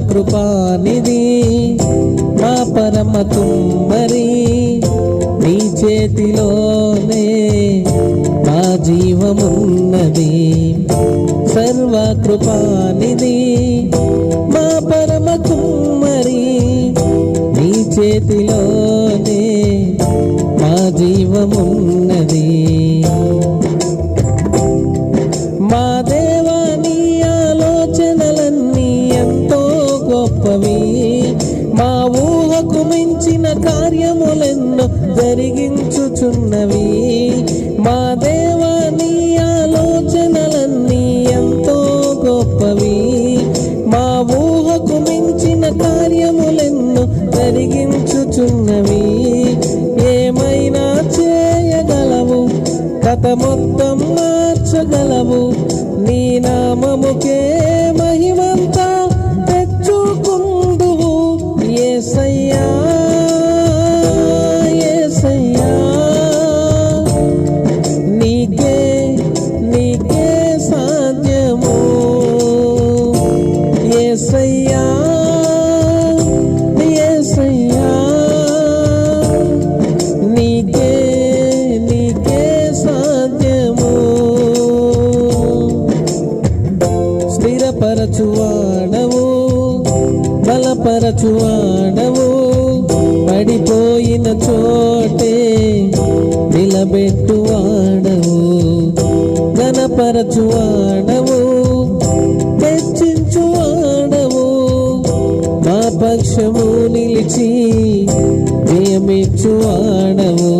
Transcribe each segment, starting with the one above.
కృపానిధి మా పరమ కుమ్మరి నీ చేతిలోనే మా జీవమున్నది సర్వ కృపానిధి మా పరమ కుమ్మరి నీ చేతిలోనే మా జీవమున్నది మా దేవా నీ ఆలోచనలన్నీ ఎంతో గొప్పవి మా ఊహకు మించిన కార్యములెన్నో జరిగించుచున్నవి మా దేవా నీ ఆలోచనలన్నీ ఎంతో గొప్పవి మా ఊహకు మించిన కార్యములెన్నో జరిగించుచున్నవి ఏమైనా చేయగలవు కథ మొత్తం మార్చగలవు నీ నామముకే మహిమంతా తెచ్చుకుందువు యేసయ్యా యేసయ్యా నీకే నీకే సాధ్యము యేసయ్యా యేసయ్యా నీకే నీకే సాధ్యము స్థిరపరచువాడవు బలపరచువాడవు పడిపోయిన చోటే నిలబెట్టువాడవు ఘనపరచువాడవు హెచ్చించువాడవు మా పక్షము నిలిచి జయమిచ్చువాడవు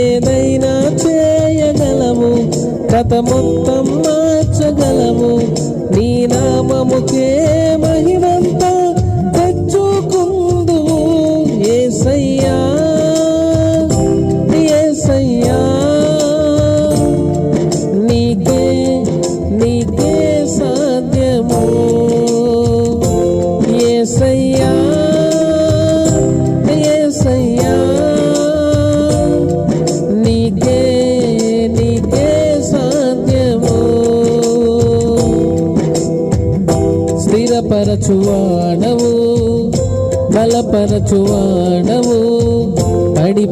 ఏదైనా చేయగలవు కథ మొత్తం మార్చగలవు నీ నామముకే మహిమంతా తెచ్చుకుందువు యేసయ్యా యేసయ్యా నీకే నీకే సాధ్యము యేసయ్యా యేసయ్యా నీకే నీకే సాధ్యము స్థిరపరచువాడవు బలపరచువాడవు పడి